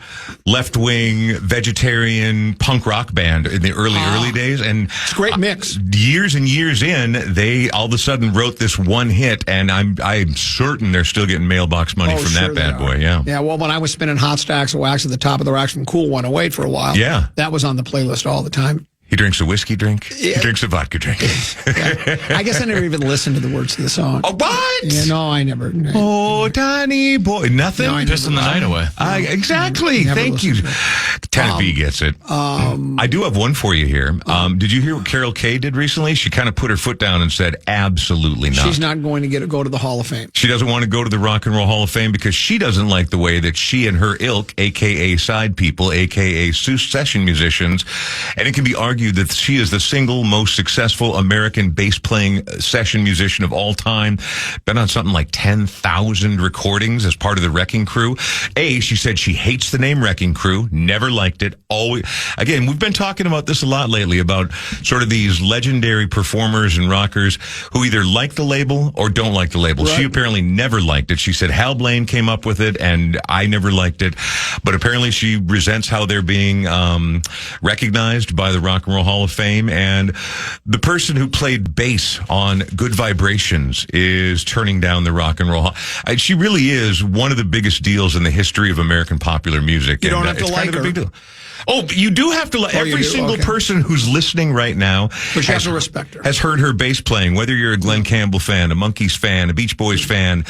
S11: left-wing, vegetarian punk rock band in the early days. And
S6: it's a great mix.
S11: Years and years in, they all of a sudden wrote this one hit, and I'm certain they're still getting mailbox money from that bad boy. Yeah.
S6: Yeah. Well, when I was spinning Hot Stacks of Wax at the top of the racks from Cool 108 for a while, that was on the playlist all the time.
S11: He drinks a whiskey drink. Yeah. He drinks a vodka drink.
S6: I guess I never even listened to the words to the song.
S11: Oh, what?
S6: Yeah, no, I never.
S11: Oh, Danny boy. Nothing?
S6: No,
S5: Pissing the night away.
S11: Exactly. Thank you. Tennessee gets it. I do have one for you here. Did you hear what Carol Kay did recently? She kind of put her foot down and said, absolutely not.
S6: She's not going to go to the Hall of Fame.
S11: She doesn't want to go to the Rock and Roll Hall of Fame because she doesn't like the way that she and her ilk, a.k.a. side people, a.k.a. session musicians, and it can be argued that she is the single most successful American bass-playing session musician of all time. Been on something like 10,000 recordings as part of the Wrecking Crew. She said she hates the name Wrecking Crew, never liked it. Always. Again, we've been talking about this a lot lately, about sort of these legendary performers and rockers who either like the label or don't like the label. Right. She apparently never liked it. She said Hal Blaine came up with it, and I never liked it. But apparently she resents how they're being recognized by the Rock and Roll Hall of Fame, and the person who played bass on Good Vibrations is turning down the Rock and Roll Hall. She really is one of the biggest deals in the history of American popular music.
S6: You don't have to
S11: it's
S6: like
S11: kind of
S6: her.
S11: A big deal. Oh, you do have to like every single person who's listening right now.
S6: But you have to respect her.
S11: Has heard her bass playing, whether you're a Glenn Campbell fan, a Monkees fan, a Beach Boys fan,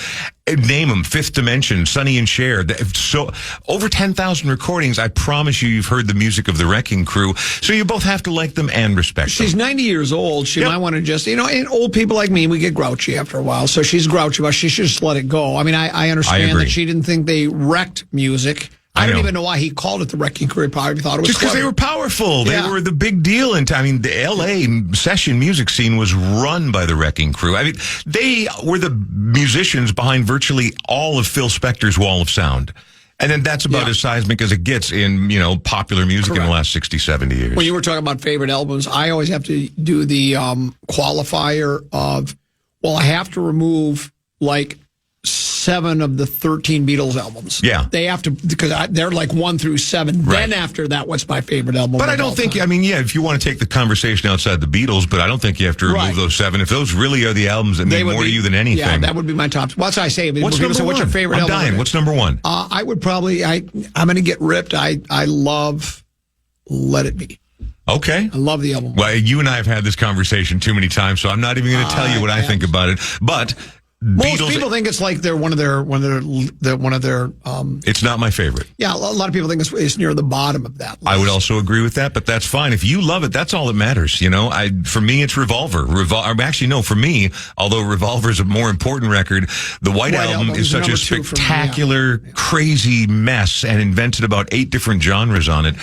S11: name them, Fifth Dimension, Sonny and Cher. So over 10,000 recordings. I promise you've heard the music of the Wrecking Crew. So you both have to like them and respect them.
S6: She's 90 years old. She might want to just, and old people like me, we get grouchy after a while. So she's grouchy, but she should just let it go. I mean, I understand that she didn't think they wrecked music. I don't even know why he called it the Wrecking Crew. He probably thought it was
S11: just because they were powerful. They were the big deal. And I mean, the L.A. session music scene was run by the Wrecking Crew. I mean, they were the musicians behind virtually all of Phil Spector's Wall of Sound. And then that's about as seismic as it gets in, popular music in the last 60, 70 years.
S6: When you were talking about favorite albums, I always have to do the qualifier of, I have to remove 7 of the 13 Beatles albums.
S11: Yeah.
S6: They have to, because they're 1 through 7.
S11: Right.
S6: Then after that, what's my favorite album?
S11: But I don't think, if you want to take the conversation outside the Beatles, but I don't think you have to remove those 7. If those really are the albums that mean more to you than anything.
S6: Yeah, that would be my top. What's I say?
S11: What's number 1?
S6: What's your favorite album?
S11: I'm dying. What's number 1?
S6: I would probably, I'm going to get ripped. I love Let It Be.
S11: Okay.
S6: I love the album.
S11: Well, you and I have had this conversation too many times, so I'm not even going to tell you what I think about it. But
S6: most people think it's they're one of their.
S11: It's not my favorite.
S6: Yeah, a lot of people think it's near the bottom of that list.
S11: I would also agree with that, but that's fine. If you love it, that's all that matters. For me, it's Revolver. For me, although Revolver is a more important record, the White Album is such a spectacular, crazy mess and invented about 8 different genres on it.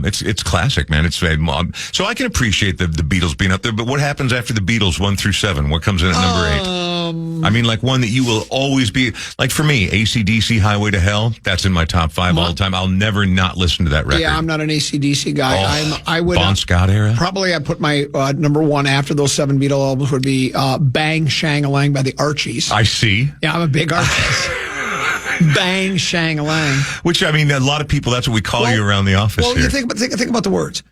S11: It's classic, man. So I can appreciate the Beatles being up there, but what happens after the Beatles 1 through 7? What comes in at number 8? One that you will always be, for me, AC/DC, Highway to Hell, that's in my top 5 all the time. I'll never not listen to that record.
S6: Yeah, I'm not an AC/DC guy. I would
S11: Bon Scott era?
S6: Probably I'd put my number 1 after those 7 Beatle albums would be Bang Shang-a-Lang by the Archies.
S11: I see.
S6: Yeah, I'm a big Archies. Bang Shang-a-Lang.
S11: Which, a lot of people, that's what we call you around the office here.
S6: You think about the words.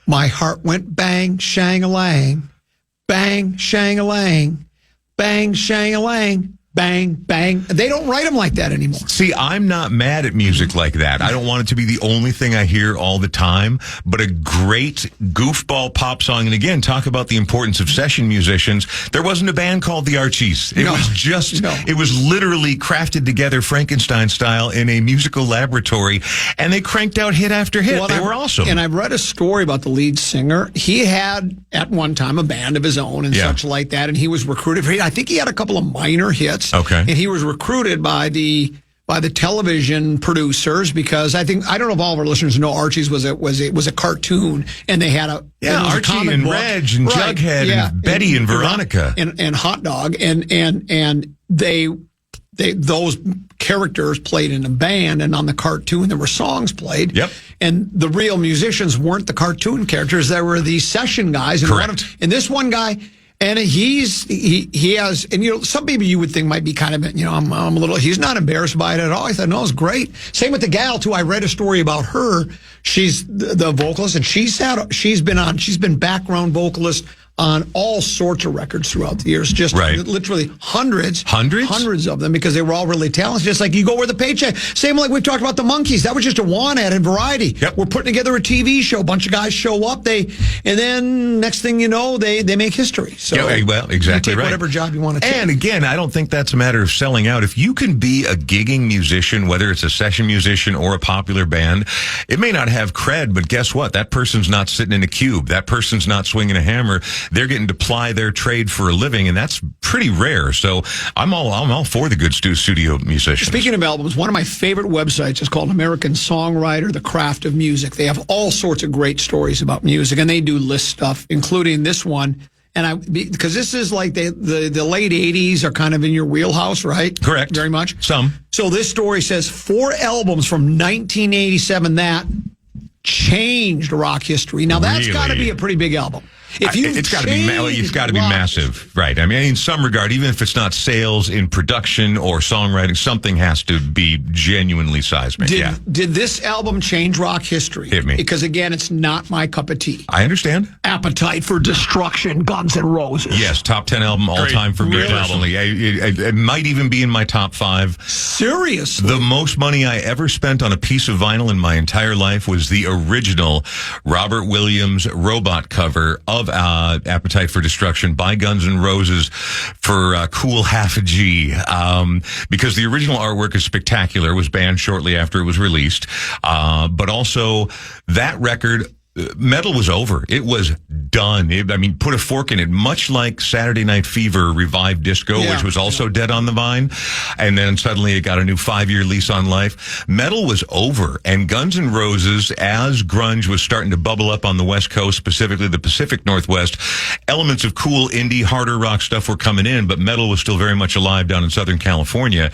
S6: My heart went bang Shang-a-Lang, bang Shang-a-Lang. Bang, shang-a-lang, bang, bang. They don't write them like that anymore.
S11: See, I'm not mad at music like that. I don't want it to be the only thing I hear all the time, but a great goofball pop song. And again, talk about the importance of session musicians. There wasn't a band called the Archies. It was literally crafted together Frankenstein style in a musical laboratory, and they cranked out hit after hit. They were awesome.
S6: And I've read a story about the lead singer. He had, at one time, a band of his own and such like that, and he was recruited. I think he had a couple of minor hits.
S11: Okay.
S6: And he was recruited by the television producers because I don't know if all of our listeners know Archie's was a cartoon, and they had
S11: Archie and Reg and Jughead and Betty and Veronica
S6: and Hot Dog and they those characters played in a band, and on the cartoon there were songs played.
S11: Yep.
S6: And the real musicians weren't the cartoon characters; they were the session guys. And
S11: correct.
S6: And this one guy. And he has, and some people you would think might be kind of, I'm a little, he's not embarrassed by it at all. I thought, no, it's great. Same with the gal too. I read a story about her. She's the vocalist, and she's been background vocalist on all sorts of records throughout the years, just literally hundreds of them, because they were all really talented. Just like you go where the paycheck. Same like we've talked about the Monkees. That was just a want ad in Variety.
S11: Yep.
S6: We're putting together a TV show. A bunch of guys show up. And then next thing you know, they make history. So
S11: exactly
S6: you take
S11: right.
S6: whatever job you want to take.
S11: And again, I don't think that's a matter of selling out. If you can be a gigging musician, whether it's a session musician or a popular band, it may not have cred, but guess what? That person's not sitting in a cube. That person's not swinging a hammer. They're getting to ply their trade for a living, and that's pretty rare. So I'm all for the good studio musicians.
S6: Speaking of albums, one of my favorite websites is called American Songwriter, The Craft of Music. They have all sorts of great stories about music, and they do list stuff, including this one. And because this is like the late 80s are kind of in your wheelhouse, right?
S11: Correct.
S6: Very much.
S11: Some.
S6: So this story says 4 albums from 1987 that changed rock history. Now that's got to be a pretty big album.
S11: It's got to be massive, right? I mean, in some regard, even if it's not sales in production or songwriting, something has to be genuinely seismic.
S6: Did this album change rock history?
S11: Hit me.
S6: Because again, it's not my cup of tea.
S11: I understand.
S6: Appetite for Destruction, Guns N' Roses.
S11: Yes, top 10 album all time for me personally. It might even be in my top 5.
S6: Seriously?
S11: The most money I ever spent on a piece of vinyl in my entire life was the original Robert Williams Robot cover of Appetite for Destruction by Guns N' Roses for cool half a G. Because the original artwork is spectacular. It was banned shortly after it was released. But also that record, metal was over. It was done. Put a fork in it, much like Saturday Night Fever revived disco, which was also dead on the vine. And then suddenly it got a new 5-year lease on life. Metal was over, and Guns N' Roses, as grunge was starting to bubble up on the West Coast, specifically the Pacific Northwest, elements of cool indie, harder rock stuff were coming in, but metal was still very much alive down in Southern California.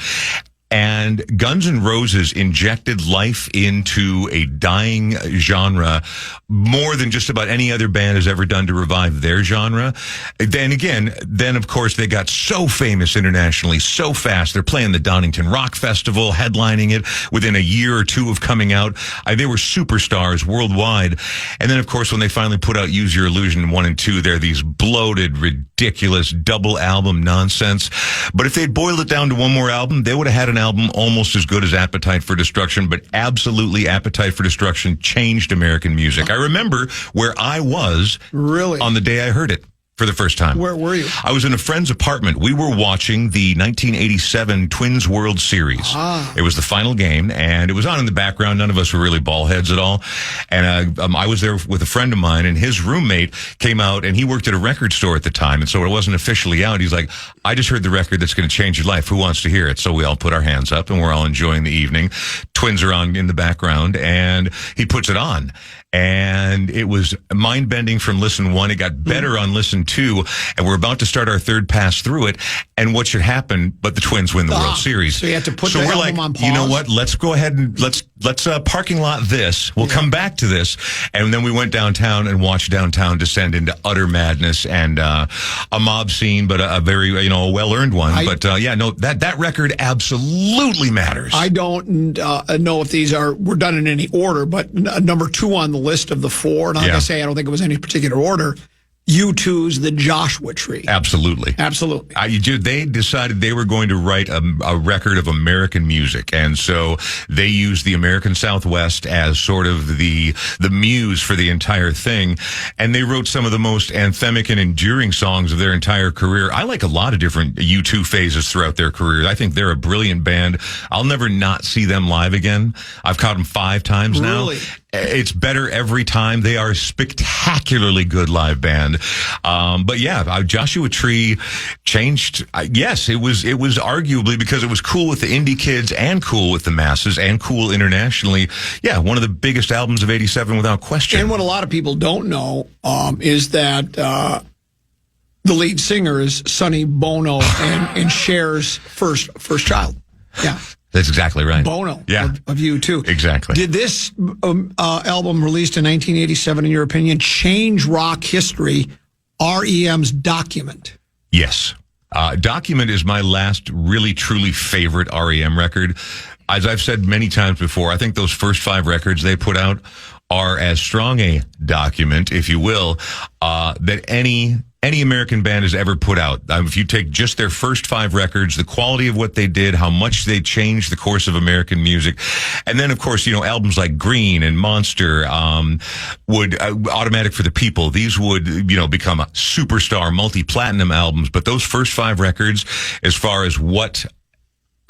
S11: And Guns N' Roses injected life into a dying genre more than just about any other band has ever done to revive their genre. Then of course they got so famous internationally so fast. They're playing the Donington Rock Festival, headlining it within a year or two of coming out. They were superstars worldwide. And then of course when they finally put out Use Your Illusion 1 and 2, they're these bloated, ridiculous double album nonsense. But if they'd boiled it down to one more album, they would have had an album almost as good as Appetite for Destruction, but absolutely Appetite for Destruction changed American music. I remember where I was on the day I heard it for the first time.
S6: Where were you?
S11: I was in a friend's apartment. We were watching the 1987 Twins World Series. It was the final game, and it was on in the background. None of us were really ball heads at all. And I was there with a friend of mine, and his roommate came out, and he worked at a record store at the time, and so it wasn't officially out. He's like, I just heard the record that's going to change your life. Who wants to hear it? So we all put our hands up, and we're all enjoying the evening. Twins are on in the background, and he puts it on. And it was mind-bending from listen 1. It got better on listen 2, and we're about to start our third pass through it. And what should happen? But the Twins win the World Series.
S6: So you have to put the album on pause.
S11: You know what? Let's go ahead and let's parking lot this. We'll come back to this. And then we went downtown and watched downtown descend into utter madness and a mob scene, but a very a well-earned one. That record absolutely matters.
S6: I don't know if we're done in any order, but number 2 on the list of the 4, and like I say, I don't think it was any particular order. U2's The Joshua Tree.
S11: Absolutely. They decided they were going to write a record of American music, and so they used the American Southwest as sort of the muse for the entire thing, and they wrote some of the most anthemic and enduring songs of their entire career. I like a lot of different U2 phases throughout their career. I think they're a brilliant band. I'll never not see them live again. I've caught them 5 times now.
S6: Really?
S11: It's better every time. They are a spectacularly good live band. Joshua Tree changed. Yes, it was arguably, because it was cool with the indie kids and cool with the masses and cool internationally. Yeah, one of the biggest albums of '87 without question.
S6: And what a lot of people don't know is that the lead singer is Sonny Bono and Cher's first child. Yeah.
S11: That's exactly right.
S6: Bono of U2.
S11: Exactly.
S6: Did this album released in 1987, in your opinion, change rock history, REM's Document?
S11: Yes. Document is my last really, truly favorite REM record. As I've said many times before, I think those first 5 records they put out are as strong a document, if you will, that any American band has ever put out. If you take just their first 5 records, the quality of what they did, how much they changed the course of American music. And then, of course, albums like Green and Monster would, Automatic for the People, these would, become a superstar multi-platinum albums. But those first 5 records, as far as what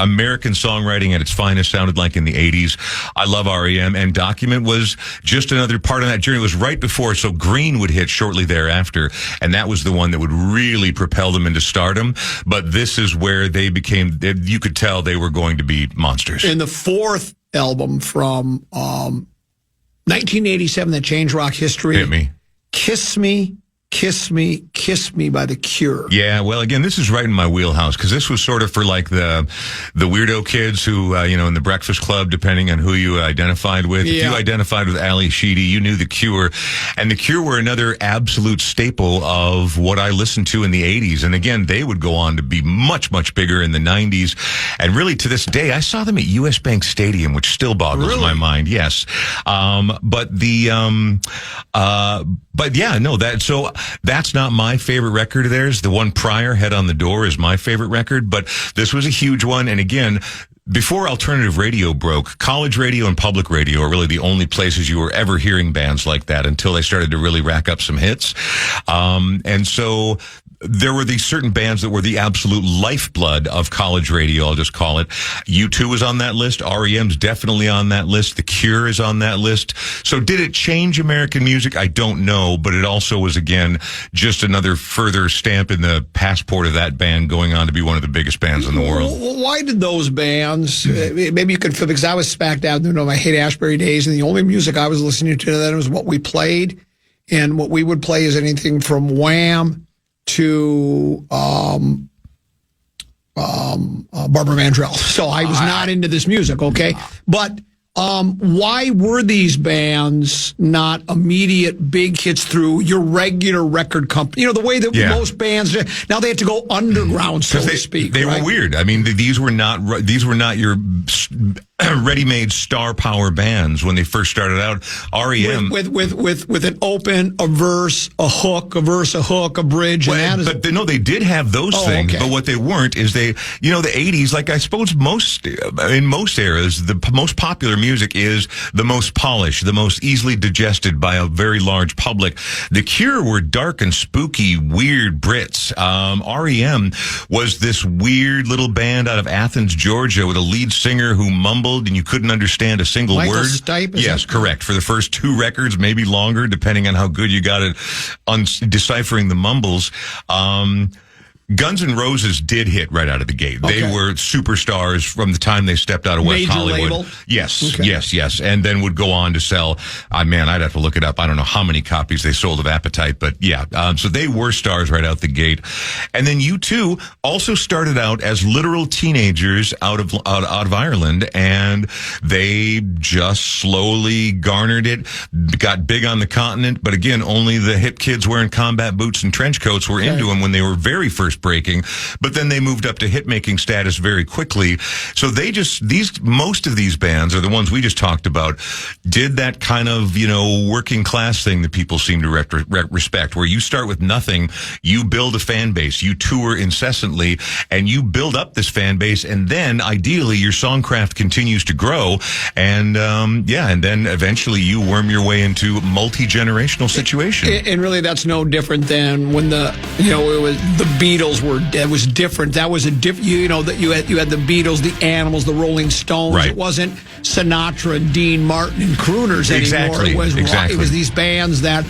S11: American songwriting at its finest sounded like in the 80s. I love REM, and Document was just another part of that journey. It was right before, so Green would hit shortly thereafter, and that was the one that would really propel them into stardom. But this is where they became, you could tell they were going to be monsters.
S6: And the 4th album from 1987 that changed rock history.
S11: Hit me.
S6: Kiss Me, Kiss Me, Kiss Me by The Cure.
S11: Yeah, well, again, this is right in my wheelhouse, because this was sort of for like the weirdo kids who, in the Breakfast Club, depending on who you identified with. Yeah. If you identified with Ali Sheedy, you knew The Cure. And The Cure were another absolute staple of what I listened to in the 80s. And again, they would go on to be much, much bigger in the 90s. And really, to this day, I saw them at US Bank Stadium, which still boggles my mind. Yes. That's not my favorite record of theirs. The one prior, Head on the Door, is my favorite record, but this was a huge one. And again, before alternative radio broke, college radio and public radio are really the only places you were ever hearing bands like that until they started to really rack up some hits. And so there were these certain bands that were the absolute lifeblood of college radio, I'll just call it. U2 was on that list. REM's definitely on that list. The Cure is on that list. So did it change American music? I don't know, but it also was, again, just another further stamp in the passport of that band going on to be one of the biggest bands in the world.
S6: Why did those bands, maybe you could, because I was spacked out in my Haight-Ashbury days, and the only music I was listening to then was what we played, and what we would play is anything from Wham to Barbara Mandrell. So I was not into this music, okay? But why were these bands not immediate big hits through your regular record company? The way that most bands now they have to go underground, so to speak.
S11: They were weird. I mean, these were not your ready-made star power bands when they first started out. REM
S6: with an open, a verse, a hook, a verse, a hook, a bridge.
S11: But they did have those things. Okay. But what they weren't is the 80s. Like I suppose in most eras, the most popular music is the most polished, the most easily digested by a very large public. The Cure were dark and spooky, weird Brits. REM was this weird little band out of Athens, Georgia, with a lead singer who mumbled and you couldn't understand a single
S6: Michael
S11: word.
S6: Stipe,
S11: yes, correct. For the first 2 records, maybe longer, depending on how good you got at deciphering the mumbles. Guns N' Roses did hit right out of the gate. Okay. They were superstars from the time they stepped out of West Hollywood. Label? Yes, okay. yes. And then would go on to sell, I'd have to look it up. I don't know how many copies they sold of Appetite, but yeah. So they were stars right out the gate. And then U2 also started out as literal teenagers out of Ireland, and they just slowly garnered it, got big on the continent. But again, only the hip kids wearing combat boots and trench coats were into them when they were very first breaking, but then they moved up to hit-making status very quickly. So most of these bands are the ones we just talked about, did that kind of, working class thing that people seem to respect, where you start with nothing, you build a fan base, you tour incessantly, and you build up this fan base, and then ideally your songcraft continues to grow, and then eventually you worm your way into multi-generational situation.
S6: And really that's no different than when it was the Beatles. It was different. That was a different. That you had the Beatles, the Animals, the Rolling Stones. Right. It wasn't Sinatra, Dean Martin, and crooners anymore. It was It was these bands that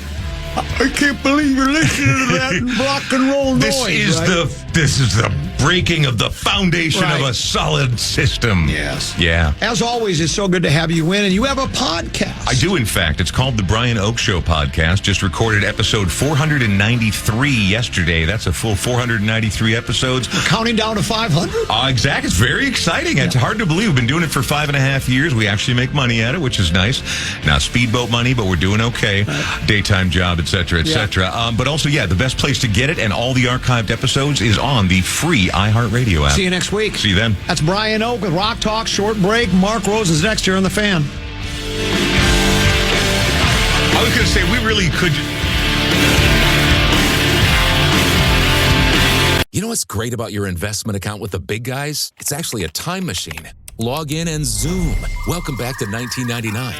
S6: I can't believe you're listening to that rock and roll noise.
S11: This is the breaking of the foundation of a solid system.
S6: Yes.
S11: Yeah.
S6: As always, it's so good to have you in, and you have a podcast.
S11: I do, in fact. It's called the Brian Oak Show Podcast. Just recorded episode 493 yesterday. That's a full 493 episodes.
S6: We're counting down to 500?
S11: Exactly. It's very exciting. Yeah. It's hard to believe. We've been doing it for 5.5 years. We actually make money at it, which is nice. Not speedboat money, but we're doing okay. Right. Daytime job, etc., etc. But also, the best place to get it and all the archived episodes is on the free iHeartRadio app.
S6: See you next week.
S11: See you then.
S6: That's Brian Oak with Rock Talk. Short break. Mark Rose is next here on The Fan.
S11: I was going to say, we really could...
S2: You know what's great about your investment account with the big guys? It's actually a time machine. Log in and zoom. Welcome back to 1999.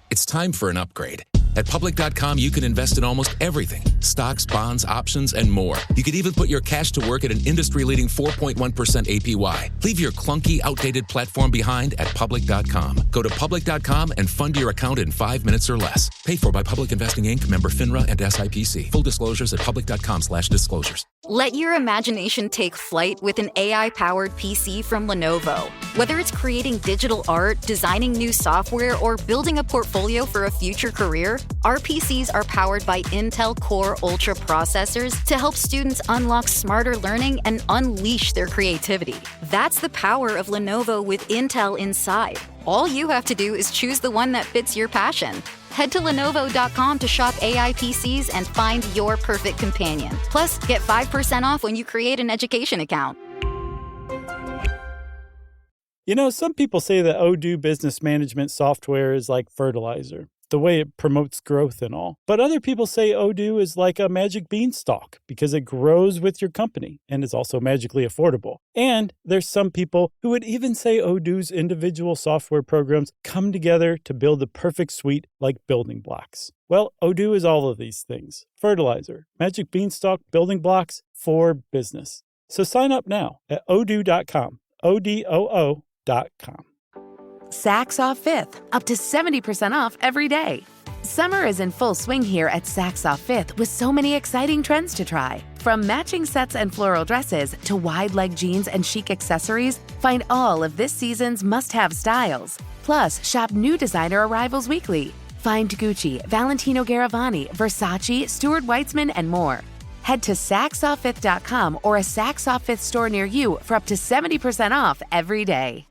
S2: It's time for an upgrade. At Public.com, you can invest in almost everything. Stocks, bonds, options, and more. You could even put your cash to work at an industry-leading 4.1% APY. Leave your clunky, outdated platform behind at Public.com. Go to Public.com and fund your account in 5 minutes or less. Paid for by Public Investing Inc., member FINRA and SIPC. Full disclosures at Public.com/disclosures.
S4: Let your imagination take flight with an AI-powered PC from Lenovo. Whether it's creating digital art, designing new software, or building a portfolio for a future career, our PCs are powered by Intel Core Ultra processors to help students unlock smarter learning and unleash their creativity. That's the power of Lenovo with Intel inside. All you have to do is choose the one that fits your passion. Head to Lenovo.com to shop AI PCs and find your perfect companion. Plus, get 5% off when you create an education account.
S16: Some people say that Odoo business management software is like fertilizer. the way it promotes growth and all. But other people say Odoo is like a magic beanstalk because it grows with your company and is also magically affordable. And there's some people who would even say Odoo's individual software programs come together to build the perfect suite like building blocks. Well, Odoo is all of these things. Fertilizer, magic beanstalk, building blocks for business. So sign up now at odoo.com, ODOO.com.
S17: Saks Off 5th, up to 70% off every day. Summer is in full swing here at Saks Off 5th with so many exciting trends to try. From matching sets and floral dresses to wide leg jeans and chic accessories, find all of this season's must-have styles. Plus, shop new designer arrivals weekly. Find Gucci, Valentino Garavani, Versace, Stuart Weitzman, and more. Head to SaksOff5th.com or a Saks Off 5th store near you for up to 70% off every day.